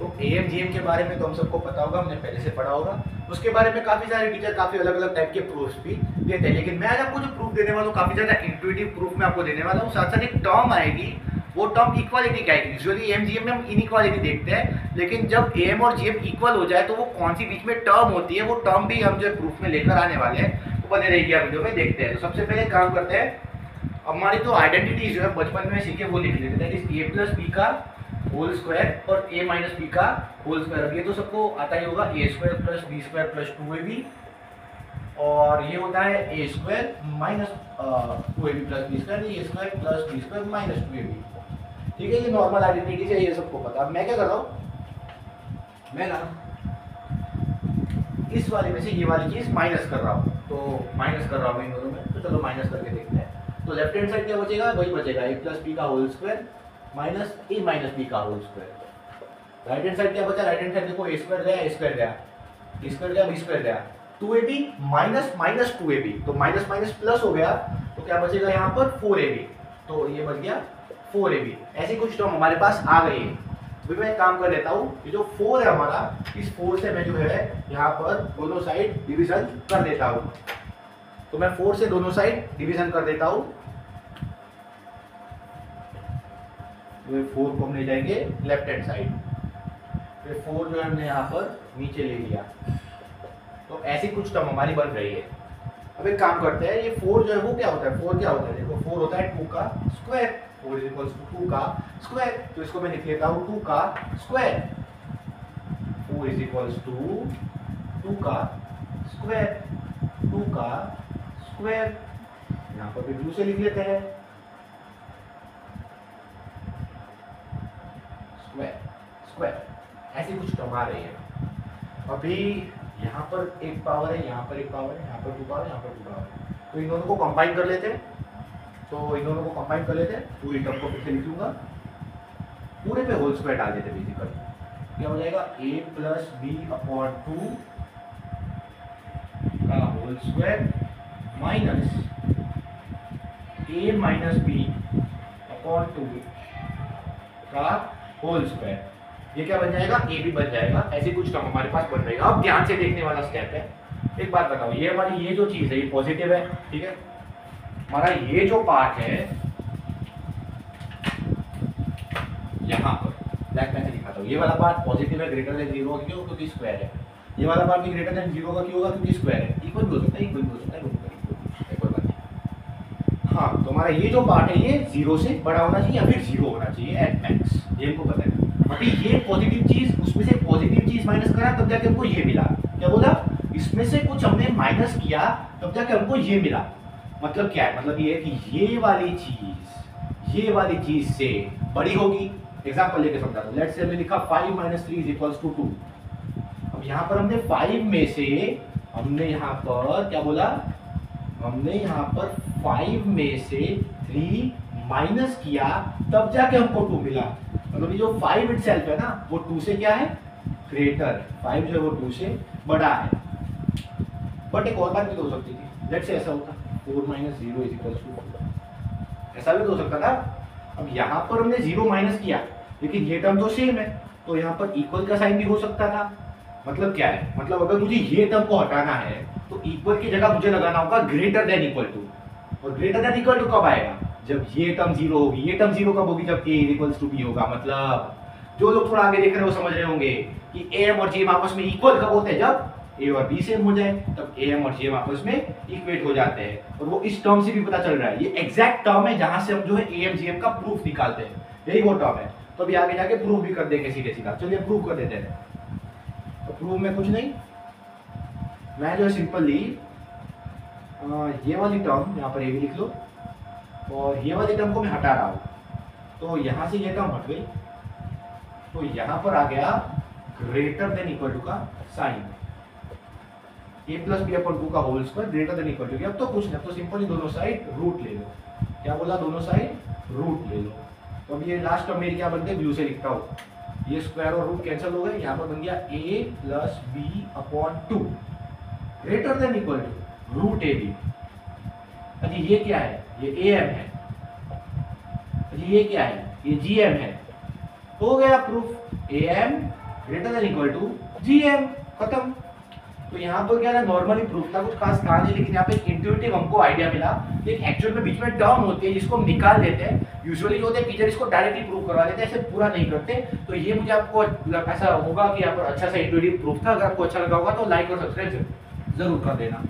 तो AMGM के बारे में तो हम सबको पता होगा, हमने पहले से पढ़ा होगा। उसके बारे में काफ़ी सारे टीचर काफ़ी अलग अलग टाइप के प्रूफ्स भी देते हैं, लेकिन मैं आज आपको जो प्रूफ देने वाला हूँ काफ़ी ज़्यादा इंट्यूटिव प्रूफ मैं आपको देने वाला हूँ। साथ साथ एक टर्म आएगी, वो टर्म इक्वालिटी का है। यूजुअली AMGM में हम इनइक्वालिटी देखते हैं, लेकिन जब AM और GM इक्वल हो जाए तो वो कौन सी बीच में टर्म होती है, वो टर्म भी हम जो प्रूफ में लेकर आने वाले हैं, वो बने रहिए वीडियो में देखते हैं। तो सबसे पहले काम करते हैं, हमारी तो आइडेंटिटी जो है बचपन में सीखे वो लिख लेते हैं, that is A plus B का होल स्क्वायर और A माइनस B का होल स्क्वायर। अब ये तो सबको आता ही होगा, A square plus B square plus 2AB, और ये होता है A square minus 2AB plus B square, A square plus B square minus 2AB। ठीक है, ये नॉर्मल आइडेंटिटी है, ये सबको पता। अब मैं क्या कर रहा हूँ, मैं ना इस वाले में से ये वाली चीज माइनस कर रहा हूँ, तो माइनस कर रहा हूँ इन दोनों में, तो चलो माइनस करके देखते हैं। तो लेफ्ट हैंड साइड क्या बचेगा, वही बचेगा A प्लस B का whole square minus A minus B का whole square. Right hand side क्या बचा, राइट हैंड साइड देखो A स्क्वायर गया, A स्क्वायर गया, B स्क्वायर गया, B स्क्वायर गया, 2AB माइनस माइनस 2AB, तो माइनस माइनस प्लस हो गया, तो क्या बचेगा यहाँ पर 4AB, तो ये बच गया 4AB। ऐसी कुछ टर्म हमारे पास आ गई है। अभी मैं एक काम कर लेता हूँ, ये जो 4 है हमारा, इस 4 से मैं जो है यहाँ पर दोनों साइड डिवीजन कर देता हूँ। तो मैं 4 से दोनों साइड डिवीजन कर देता हूँ। तो 4 को हम ले जाएंगे लेफ्ट हैंड साइड, फिर 4 जो है हमने यहाँ पर नीचे ले लिया। तो ऐसी कुछ टर्म हमारी बन रही है। अब एक काम करते हैं, ये 4 जो है वो क्या होता है, 4 क्या होता है, देखो 4 होता है 2 का स्क्वायर, 4 इज इक्वल्स टू 2 का स्क्वायर, तो इसको मैं लिख लेता हूँ 2 का स्क्वायर, 4 इज इक्वल्स टू 2 का स्क्वायर, 2 का स्क्वायर, यहाँ पर भी ब्लू से लिख लेते हैं स्क्वायर स्क्वायर। ऐसी कुछ टर्म आ रही है। अभी यहाँ पर एक पावर है, यहाँ पर एक पावर है, यहाँ पर 2 पावर, यहाँ पर 2 पावर है, तो इन दोनों को कंबाइन कर लेते हैं। तो इन दोनों को कंबाइन कर लेते हैं, पूरी टर्म को फिर से लिख लूंगा, पूरे पे होल स्क्वायर डाल देते हैं। बेसिकली क्या हो जाएगा, A प्लस B अपॉन 2 का whole square minus A minus B upon 2 का होल स्क्वायर। ये क्या बन जाएगा, A भी बन जाएगा। ऐसी कुछ टर्म हमारे पास बन रहेगा। अब ध्यान से देखने वाला स्टेप है, एक बात बताओ, ये हमारी ये जो चीज है ये पॉजिटिव है, ठीक है, हमारा ये जो पार्ट है यहाँ पर ब्लैक पेन से दिखाता हूँ, ये वाला पार्ट पॉजिटिव है, ग्रेटर देन 0 क्यों, क्योंकि स्क्वायर है। ये वाला पार्ट भी ग्रेटर देन 0 का क्यों होगा, क्योंकि स्क्वायर है। इक्वल भी हो सकता है, इक्वल भी हो सकता है, कोई बात नहीं। हाँ, तो हमारा ये जो पार्ट है ये 0 से बड़ा होना चाहिए या फिर 0 होना चाहिए एट मैक्स, ये हमको पता है। अभी ये पॉजिटिव चीज, उसमें से पॉजिटिव चीज माइनस करा तब जाके हमको ये मिला। क्या बोला, इसमें से कुछ हमने माइनस किया तब जाके हमको ये मिला। मतलब क्या है, मतलब ये है कि ये वाली चीज से बड़ी होगी। एग्जांपल लेके समझा दो, लेट्स से हमने लिखा 5 माइनस 3 इज इक्वल्स टू 2। अब यहाँ पर हमने 5 में से हमने यहाँ पर क्या बोला, हमने यहाँ पर 5 में से 3 माइनस किया तब जाके हमको 2 मिला। मतलब ये जो 5 इटसेल्फ है ना, वो 2 से क्या है, ग्रेटर, 5 जो है वो 2 से बड़ा है। बट एक और बात भी तो हो सकती थी, लेट्स से ऐसा होता 4 माइनस 0 इज इक्वल्स टू 4, ऐसा भी तो हो सकता था। अब यहाँ पर हमने 0 माइनस किया, लेकिन ये टर्म तो सेम है, तो यहाँ पर इक्वल का साइन भी हो सकता था। मतलब क्या है, मतलब अगर मुझे ये टर्म को हटाना है तो इक्वल की जगह मुझे लगाना होगा ग्रेटर देन इक्वल टू। और ग्रेटर देन इक्वल टू कब आएगा, जब ये टर्म 0 होगी। ये टर्म 0 कब होगी, जब A इक्वल्स टू B होगा। मतलब जो लोग थोड़ा आगे देख रहे हैं वो समझ रहे होंगे कि AM और GM आपस में इक्वल कब होते हैं, जब A और B सेम हो जाए, तब AM और GM आपस में इक्वेट हो जाते हैं। और वो इस टर्म से भी पता चल रहा है, ये एग्जैक्ट टर्म है जहां से हम जो है AM GM का प्रूफ निकालते हैं, यही वो टर्म है। तो अभी आगे जाके प्रूफ भी कर देंगे सीधे सीधा। चलिए प्रूफ कर देते हैं। तो प्रूफ में कुछ नहीं, मैं जो है सिंपली ये वाली टर्म यहाँ पर A भी लिख लो, और ये वाली टर्म को मैं हटा रहा हूँ, तो यहाँ से ये टर्म हट गई, तो यहाँ पर आ गया ग्रेटर देन इक्वल टू का sign, A plus B upon 2 का whole square greater than equal to. अब तो कुछ नहीं, तो सिंपली दोनों साइड रूट ले लो। क्या बोला, दोनों साइड रूट ले लो। तो अब ये लास्ट टर्म मेरी क्या बन गई, ब्लू से लिखता हूँ, ये स्क्वायर और रूट कैंसिल हो गए, यहाँ पर बन गया A plus B upon 2 greater than equal to root AB। अच्छा ये क्या है, ये AM है। अच्छा ये क्या है, ये GM है। हो गया proof, AM greater than equal to GM, खत्म। तो यहाँ पर क्या है, नॉर्मली प्रूफ था, कुछ खास था नहीं, लेकिन यहाँ पे इंट्यूटिव हमको आइडिया मिला कि एक्चुअल में बीच में टर्म होती है जिसको हम निकाल देते हैं। यूजुअली जो होते हैं टीचर इसको डायरेक्टली प्रूफ करवा देते हैं, ऐसे पूरा नहीं करते। तो ये मुझे आपको ऐसा होगा कि यहाँ पर अच्छा सा इंट्यूटिव प्रूफ था। अगर आपको अच्छा लगा होगा तो लाइक और सब्सक्राइब जरूर कर देना।